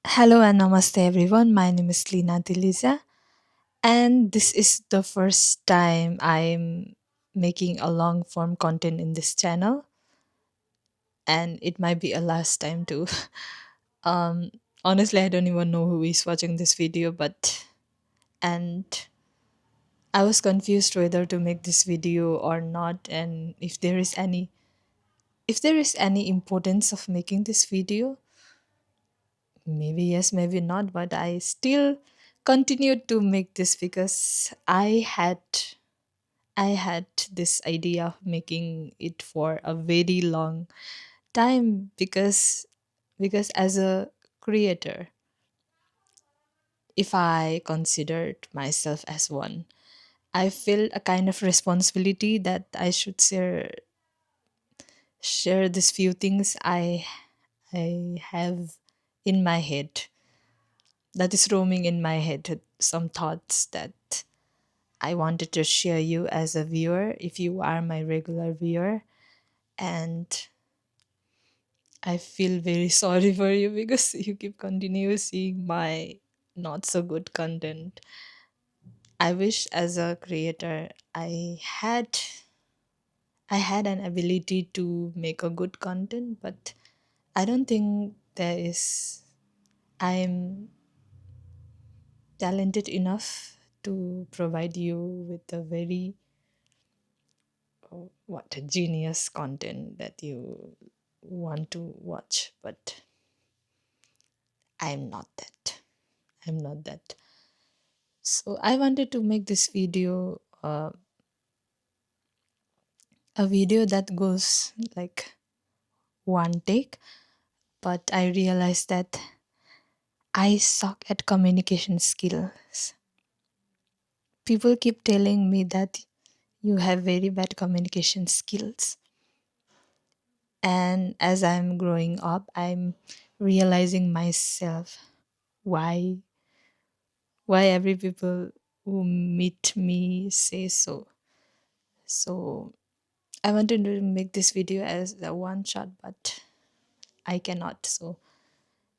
Hello and namaste everyone. My name is Lina Diliza, and this is the first time I'm making a long form content in this channel, and it might be a last time too. um Honestly, I don't even know who is watching this video, but and I was confused whether to make this video or not, and if there is any importance of making this video. Maybe yes, maybe not, but I still continued to make this because I had this idea of making it for a very long time because as a creator, if I considered myself as one, I feel a kind of responsibility that I should share these few things I have in my head, that is roaming in my head, some thoughts that I wanted to share you as a viewer if you are my regular viewer. And I feel very sorry for you because you keep continue seeing my not so good content. I wish as a creator I had an ability to make a good content, but I don't think I'm talented enough to provide you with a very what a genius content that you want to watch, but I'm not that. I'm not that. So I wanted to make this video a video that goes like one take, but I realized that I suck at communication skills. People keep telling me that you have very bad communication skills. And as I'm growing up, I'm realizing myself why every people who meet me say so. So I wanted to make this video as a one shot, but I cannot. So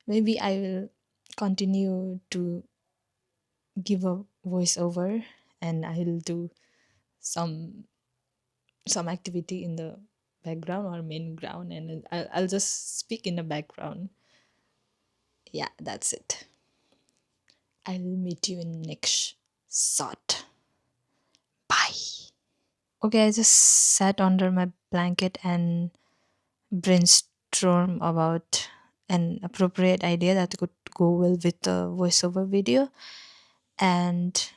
maybe I will continue to give a voiceover, and I'll do some activity in the background or main ground, and I'll just speak in the background. Yeah, that's it. I'll meet you in next shot. Bye. Okay, I just sat under my blanket and brainstorm about an appropriate idea that could go well with the voiceover video, and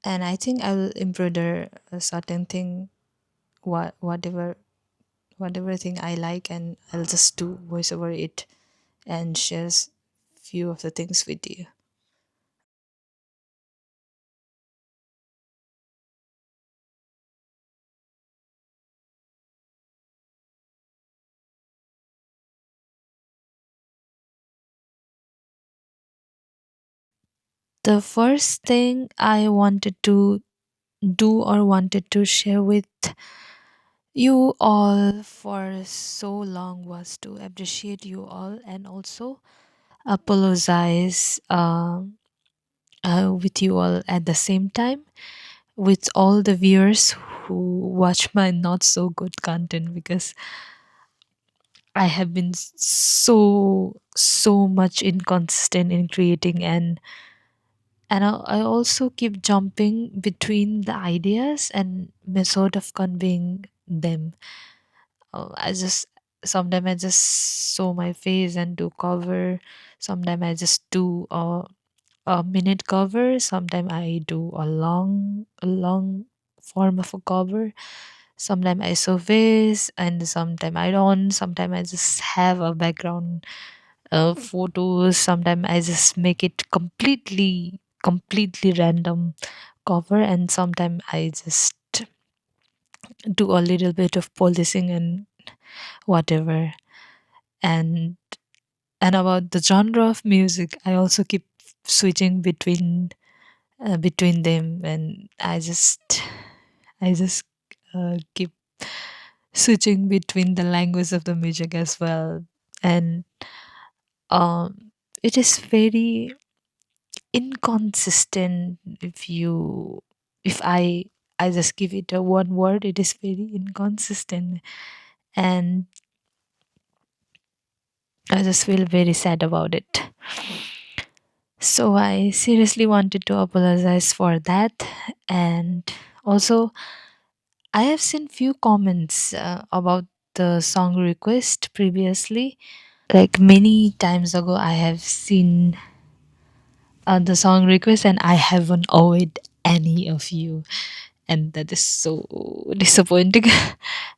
I think I will embroider a certain thing, whatever thing I like, and I'll just do voiceover it and share few of the things with you. The first thing I wanted to do or wanted to share with you all for so long was to appreciate you all and also apologize with you all at the same time, with all the viewers who watch my not so good content, because I have been so much inconsistent in creating, and I also keep jumping between the ideas and method of conveying them. I just sometimes I just show my face and do cover. Sometimes I just do a minute cover. Sometimes I do a long form of a cover. Sometimes I show face, and sometimes I don't. Sometimes I just have a background photos. Sometimes I just make it completely random cover, and sometimes I just do a little bit of polishing and whatever. And about the genre of music, I also keep switching between them, and I just keep switching between the language of the music as well. And it is very inconsistent. If I just give it a one word, it is very inconsistent. And I just feel very sad about it. So I seriously wanted to apologize for that. And also, I have seen few comments about the song request previously. Like many times ago, I have seen the song request and I haven't owed any of you. And that is so disappointing.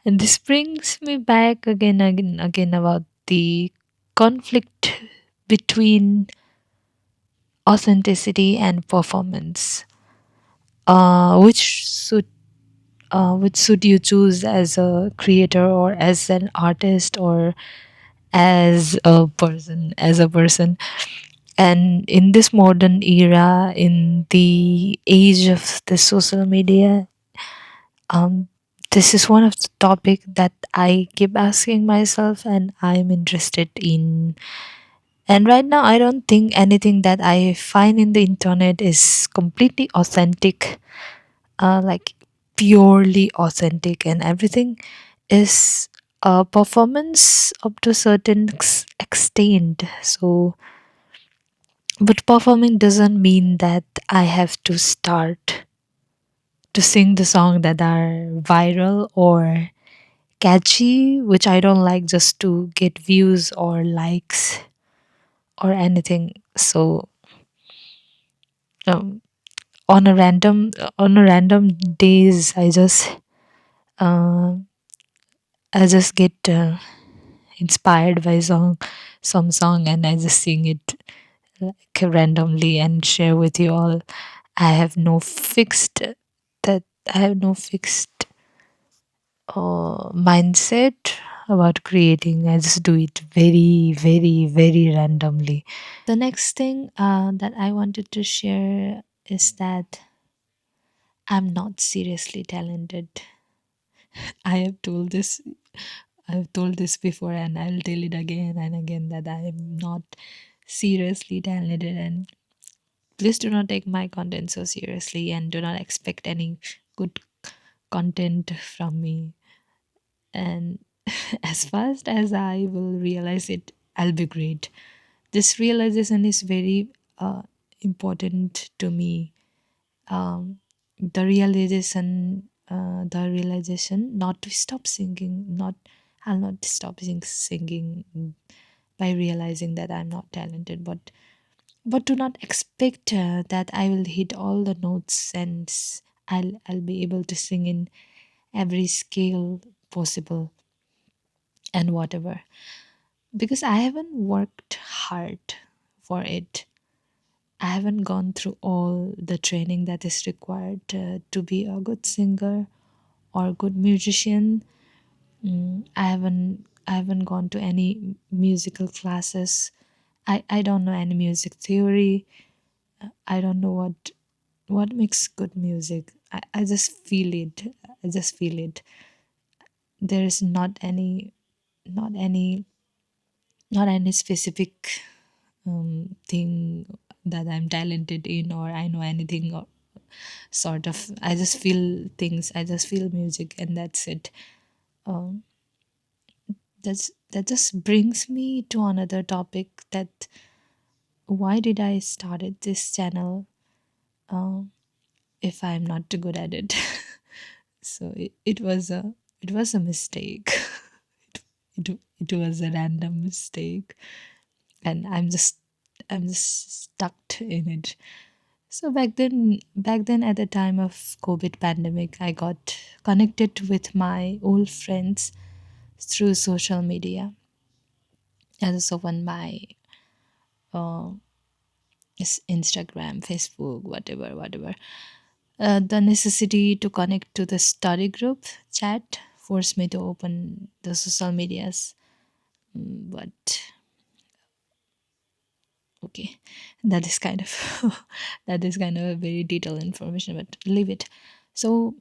And this brings me back again about the conflict between authenticity and performance. Which should you choose as a creator or as an artist or as a person? And in this modern era, in the age of the social media, um, this is one of the topic that I keep asking myself and I'm interested in. And right now, I don't think anything that I find in the internet is completely authentic, like purely authentic, and everything is a performance up to certain extent. So, but performing doesn't mean that I have to start to sing the song that are viral or catchy, which I don't like just to get views or likes or anything. So um, on a random days, uh, I just get inspired by some song, and I just sing it like randomly and share with you all. I have no fixed that I have no fixed mindset about creating. I just do it very, very, very randomly. The next thing that I wanted to share is that I'm not seriously talented. I have told this I've told this before and I'll tell it again and again that I am not seriously talented, and please do not take my content so seriously and do not expect any good content from me. And as fast as I will realize it, I'll be great. This realization is very important to me. Um, the realization not to stop singing, not I'll not stop singing by realizing that I'm not talented, but do not expect that I will hit all the notes and I'll be able to sing in every scale possible and whatever, because I haven't worked hard for it. I haven't gone through all the training that is required to be a good singer or good musician. I haven't gone to any musical classes. I don't know any music theory. I don't know what makes good music. I just feel it. I just feel it. There is not any not any specific thing that I'm talented in or I know anything or sort of. I just feel things. I just feel music, and that's it. Um, that just brings me to another topic, that why did I started this channel if I'm not too good at it? So it was a mistake. It was a random mistake, and I'm just stuck in it. So back then at the time of COVID pandemic, I got connected with my old friends through social media, and so on my uh, Instagram, Facebook, whatever. The necessity to connect to the study group chat forced me to open the social medias. But okay, that is kind of that is kind of a very detailed information, but leave it. So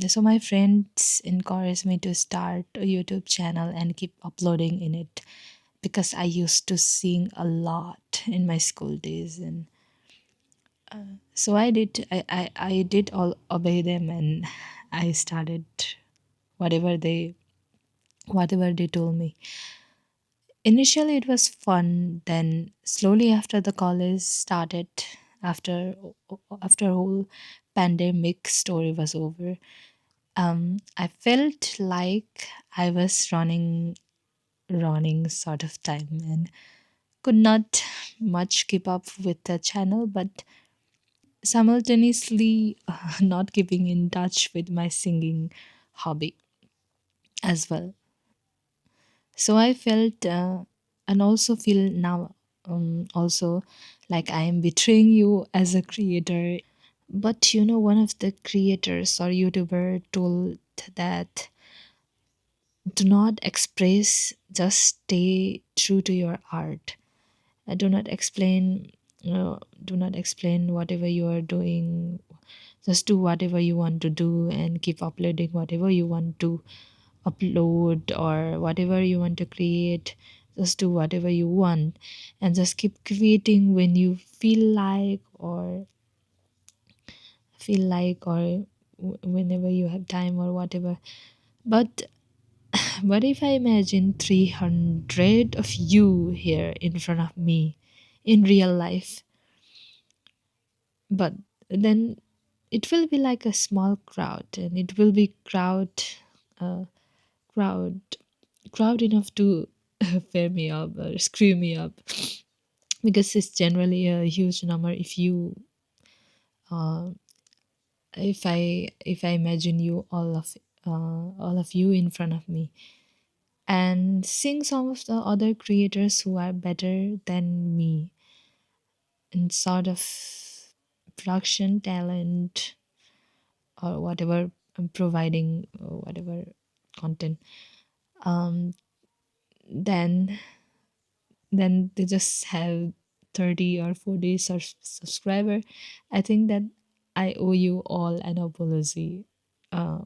So my friends encouraged me to start a YouTube channel and keep uploading in it because I used to sing a lot in my school days. And so I did. I did all obey them, and I started whatever they whatever they told me. Initially, it was fun. Then slowly, after the college started, after after whole pandemic story was over, I felt like I was running sort of time and could not much keep up with the channel, but simultaneously not keeping in touch with my singing hobby as well. So I felt and also feel now also like I am betraying you as a creator. But one of the creators or YouTuber told that do not express, just stay true to your art. Do not explain, do not explain whatever you are doing. Just do whatever you want to do and keep uploading whatever you want to upload or whatever you want to create. Just do whatever you want and just keep creating when you feel like or whenever you have time or whatever. But what if I imagine 300 of you here in front of me in real life? But then it will be like a small crowd, and it will be uh, crowd, crowd enough to fair me up or screw me up, because it's generally a huge number. Uh, if I imagine you all of you in front of me and sing some of the other creators who are better than me in sort of production talent or whatever I'm providing or whatever content, um then they just have 30 or 40 subscriber. I think that I owe you all an apology. uh,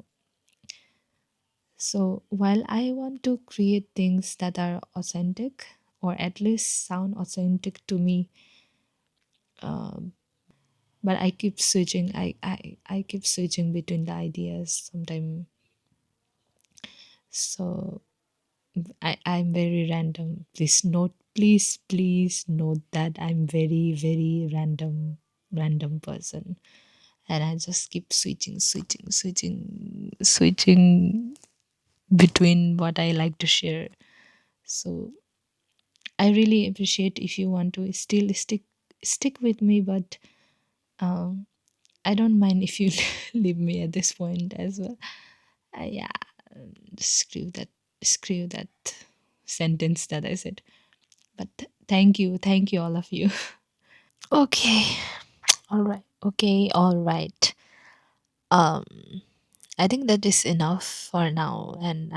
so while I want to create things that are authentic or at least sound authentic to me, but I keep switching. I keep switching between the ideas sometimes. So I'm very random. Please note that I'm very, very random person. And I just keep switching between what I like to share. So I really appreciate if you want to still stick with me, but um, I don't mind if you leave me at this point as well. Yeah, screw that sentence that I said. But thank you, all of you. Okay, all right. Okay, all right. Um, I think that is enough for now, and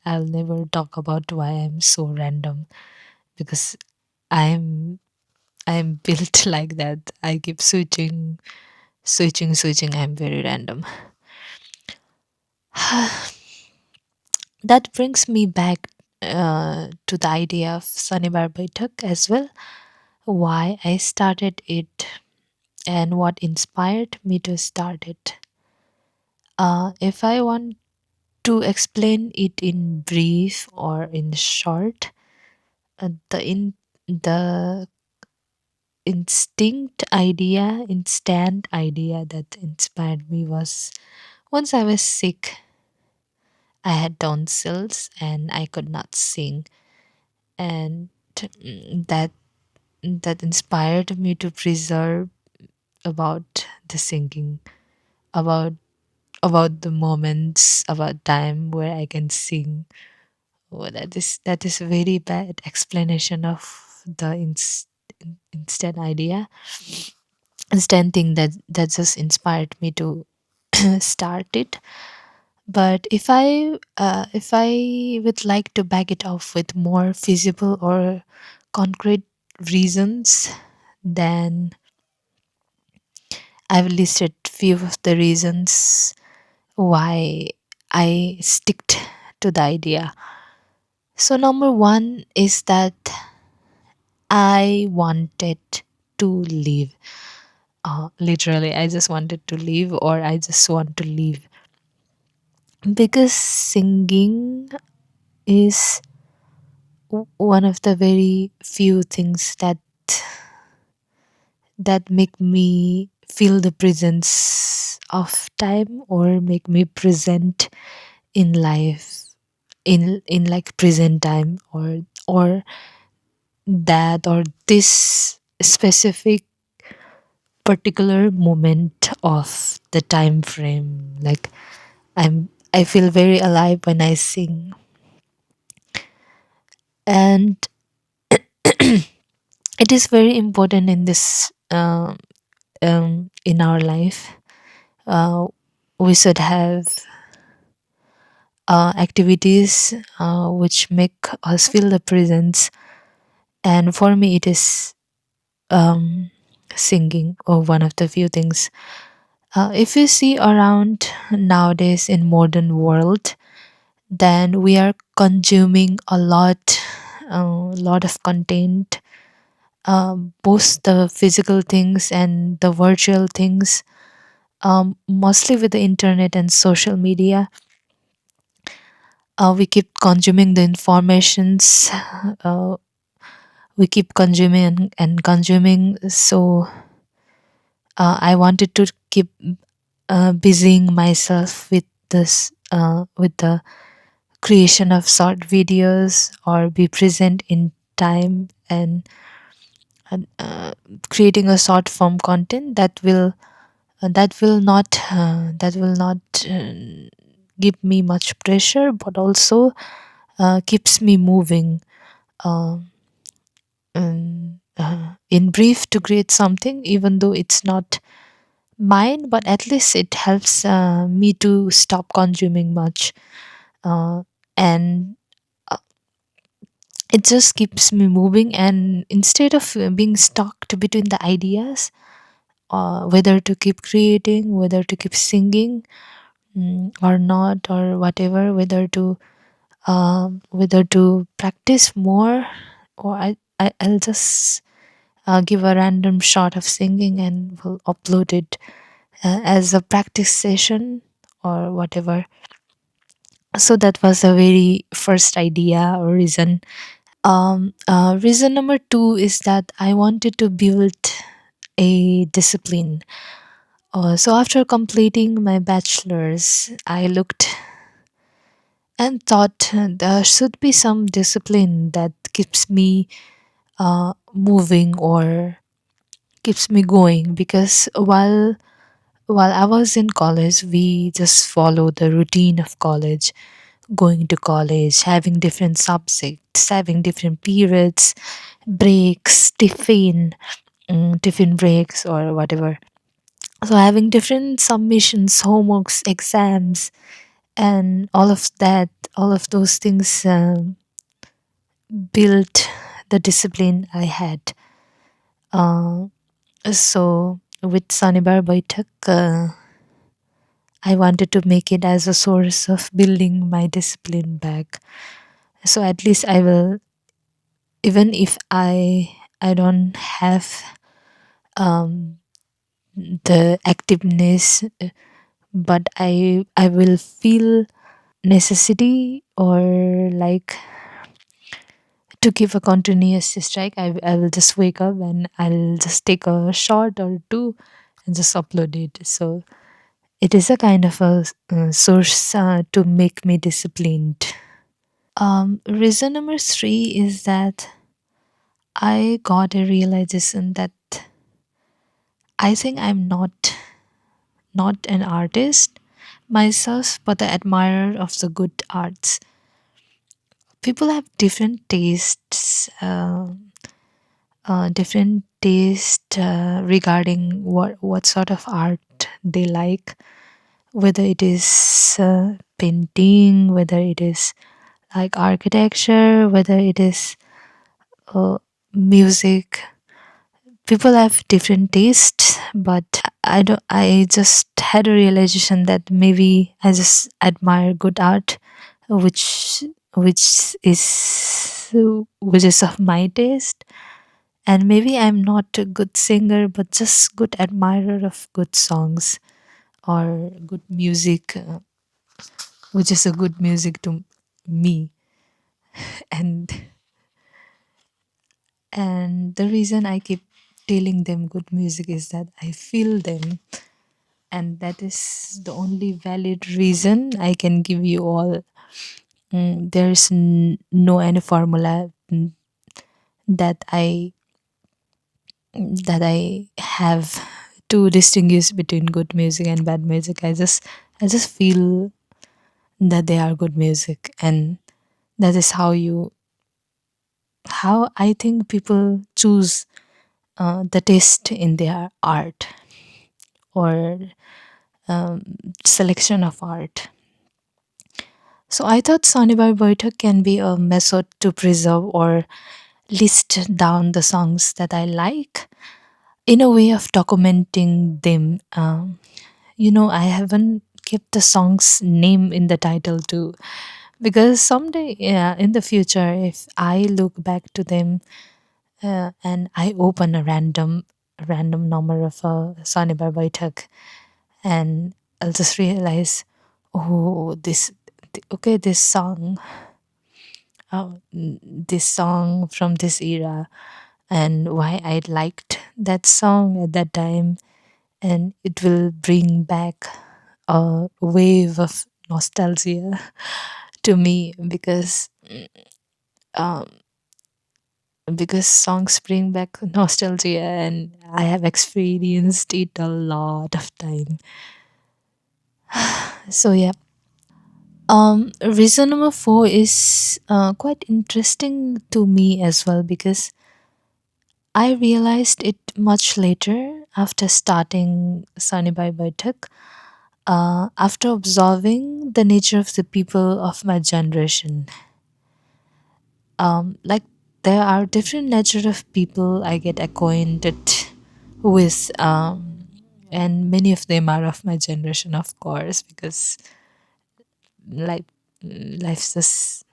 I'll never talk about why I'm so random, because I'm I'm built like that. I keep switching. I'm very random. That brings me back to the idea of Sanibar Baitak as well. Why I started it and what inspired me to start it. If I want to explain it in brief or in short, the instant idea that inspired me was once I was sick. I had tonsils and I could not sing, and that inspired me to preserve about the singing, about the moments, about time where I can sing. Oh, that is a very bad explanation of the instant idea, instant thing that just inspired me to start it. But if I would like to back it off with more feasible or concrete reasons, then I've listed few of the reasons why I stick to the idea. So, number one is that I wanted to live. Literally, I just wanted to live, or I just want to live. Because singing is one of the very few things that make me feel the presence of time, or make me present in life, in like present time, or that, or this specific particular moment of the time frame. Like, I feel very alive when I sing. And it is very important in this in our life. uh, we should have activities which make us feel the presence, and for me it is um, singing, or one of the few things. If you see around nowadays in modern world, then we are consuming a lot of content, both the physical things and the virtual things, mostly with the internet and social media. We keep consuming the informations, uh, we keep consuming and consuming. So I wanted to keep busying myself with this, with the creation of short videos, or be present in time, and creating a short form content that will not give me much pressure, but also keeps me moving. uh, in brief, to create something, even though it's not mine, but at least it helps me to stop consuming much, uh, and uh, it just keeps me moving. And instead of being stuck between the ideas, whether to keep creating, whether to keep singing, or not, or whatever, whether to practice more, or I'll just give a random shot of singing and will upload it as a practice session, or whatever. So that was a very first idea or reason. Reason number two is that I wanted to build a discipline. So after completing my bachelor's, I looked and thought there should be some discipline that keeps me moving, or keeps me going. Because while I was in college, we just follow the routine of college, going to college, having different subjects, having different periods, breaks, tiffin breaks, or whatever. So having different submissions, homeworks, exams, and all of that, all of those things built the discipline I had. Uh, so with Sanibar Baitak, I wanted to make it as a source of building my discipline back. So at least I will, even if I don't have um, the activeness, but I will feel necessity, or like to give a continuous strike. I will just wake up and I'll just take a shot or two and just upload it. So it is a kind of a source to make me disciplined. Reason number three is that I got a realization that I think I'm not an artist myself, but the admirer of the good arts. People have different tastes, regarding what sort of art they like, whether it is painting, whether it is like architecture, whether it is uh, music. People have different tastes, but I just had a realization that maybe I just admire good art, which which is of my taste, and maybe I'm not a good singer, but just good admirer of good songs or good music, which is a good music to me. And the reason I keep telling them good music is that I feel them, and that is the only valid reason I can give you all. There's no any formula that I have to distinguish between good music and bad music. I just feel that they are good music, and that is how I think people choose the taste in their art or selection of art. So I thought Sonibar Boitak can be a method to preserve or list down the songs that I like in a way of documenting them. I haven't kept the song's name in the title too, because someday, yeah, in the future, if I look back to them and I open a random number of Sonibar Baitak, and I'll just realize, oh, okay, this song from this era, and why I liked that song at that time, and it will bring back a wave of nostalgia to me, um, because songs bring back nostalgia, and I have experienced it a lot of time. So yeah. Reason number four is quite interesting to me as well, because I realized it much later after starting Sunny Bhai Baitak, after observing the nature of the people of my generation. Like, there are different nature of people I get acquainted with, and many of them are of my generation, of course, because like life just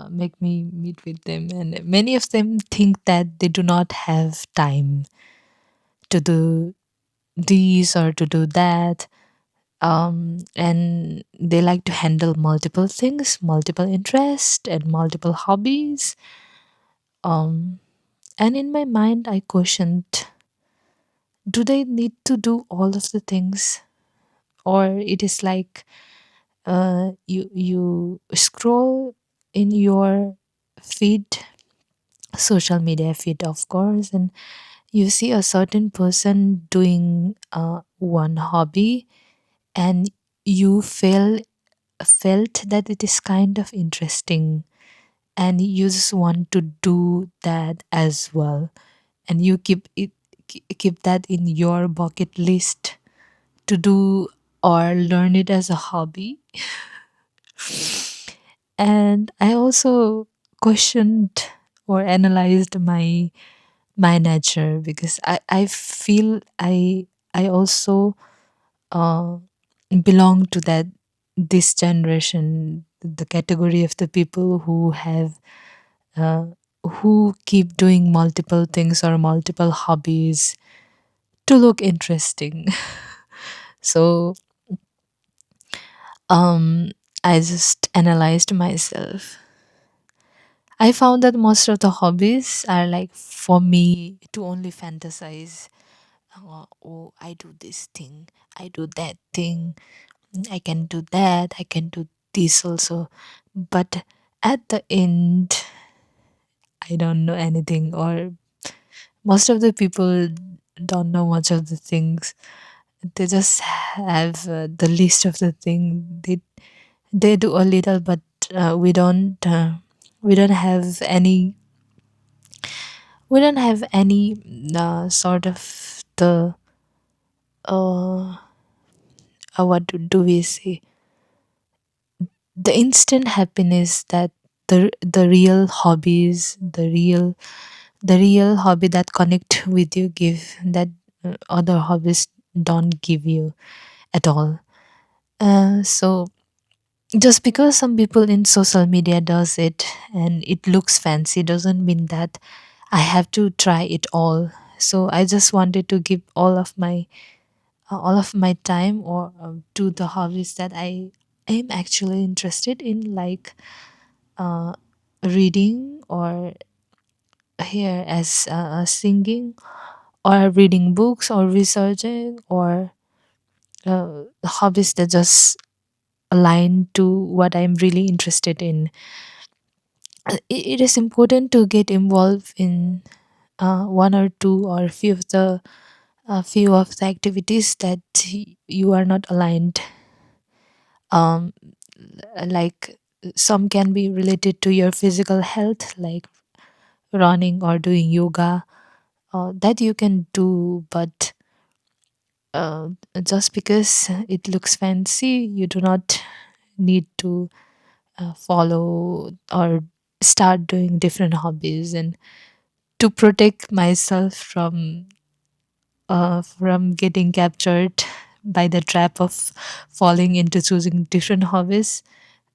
make me meet with them, and many of them think that they do not have time to do these or to do that, and they like to handle multiple things, multiple interests, and multiple hobbies. um, and in my mind I questioned, do they need to do all of the things, or it is like you scroll in your feed, social media feed, of course, and you see a certain person doing one hobby, and you felt that it is kind of interesting, and you just want to do that as well, and you keep that in your bucket list to do or learn it as a hobby. And I also questioned or analyzed my nature, because I feel I also uh, belong to that this generation, the category of the people who have uh, who keep doing multiple things or multiple hobbies to look interesting. So um I just analyzed myself. I found that most of the hobbies are like for me to only fantasize. Oh, I do this thing, I do that thing, I can do that, I can do this also. But at the end, I don't know anything, or most of the people don't know much of the things. They just have the list of the thing. They do a little, but we don't have any we don't have any sort of the uh, what do we say, the instant happiness that the real hobbies, the real hobby that connect with you give, that other hobbies don't give you at all. So just because some people in social media does it and it looks fancy doesn't mean that I have to try it all. So I just wanted to give all of my time or to the hobbies that I am actually interested in, like uh, reading, or here as singing, or reading books, or researching, or hobbies that just align to what I'm really interested in. It is important to get involved in one or two or few of the activities that you are not aligned. Um, like some can be related to your physical health, like running or doing yoga, that you can do, but uh, just because it looks fancy, you do not need to follow or start doing different hobbies. And to protect myself from getting captured by the trap of falling into choosing different hobbies,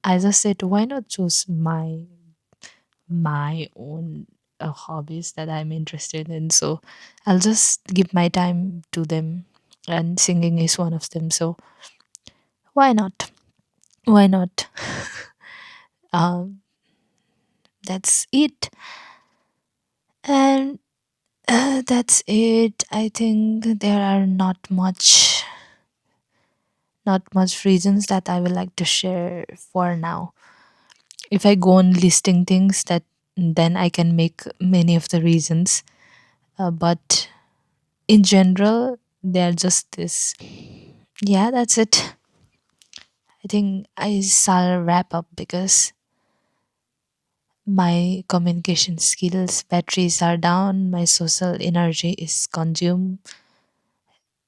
I just said, why not choose my own hobbies that I'm interested in? So I'll just give my time to them, and singing is one of them. So why not? Why not? Um, that's it, and that's it. I think there are not much reasons that I would like to share for now. If I go on listing things, that then I can make many of the reasons. But in general, they're just this. Yeah, that's it. I think I shall wrap up because my communication skills batteries are down, my social energy is consumed,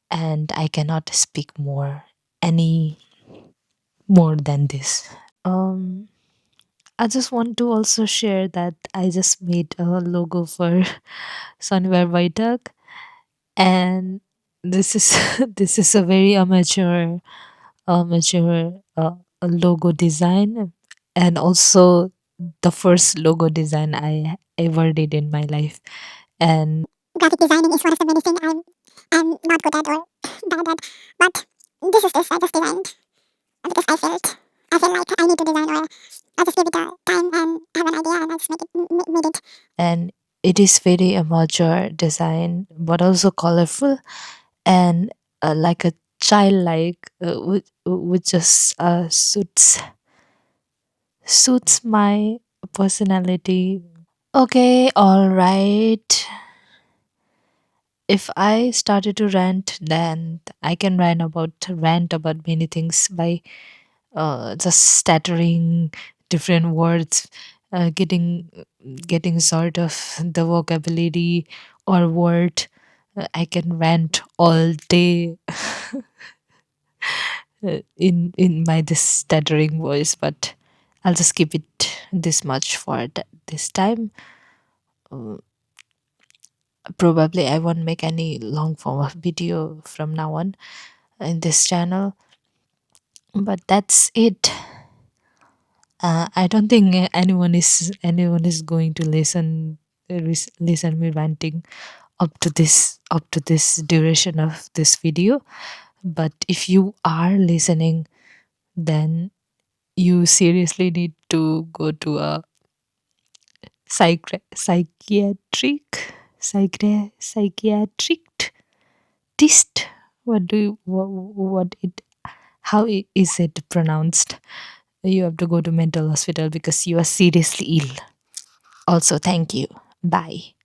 and I cannot speak any more than this. Um, I just want to also share that I just made a logo for Sunware Vaitak, and this is this is a very amateur logo design, and also the first logo design I ever did in my life. And Graphic designing is one of the many things I'm not good at or bad at. But this is this I just designed because I felt like I need to design, or I just give it a time and have an idea and I just made it. and it is very amateur design, but also colorful, and like a childlike, which just suits my personality. Okay, all right. If I started to rant, then I can rant about many things by just stuttering different words, getting sort of the vocabulary or word. I can rant all day in my this stuttering voice, but I'll just keep it this much for this time. Uh, Probably I won't make any long form of video from now on in this channel, but that's it. I don't think anyone is going to listen me ranting up to this duration of this video. But if you are listening, then you seriously need to go to a psychiatric test. What it how is it pronounced? You have to go to mental hospital because you are seriously ill. Also, thank you. Bye.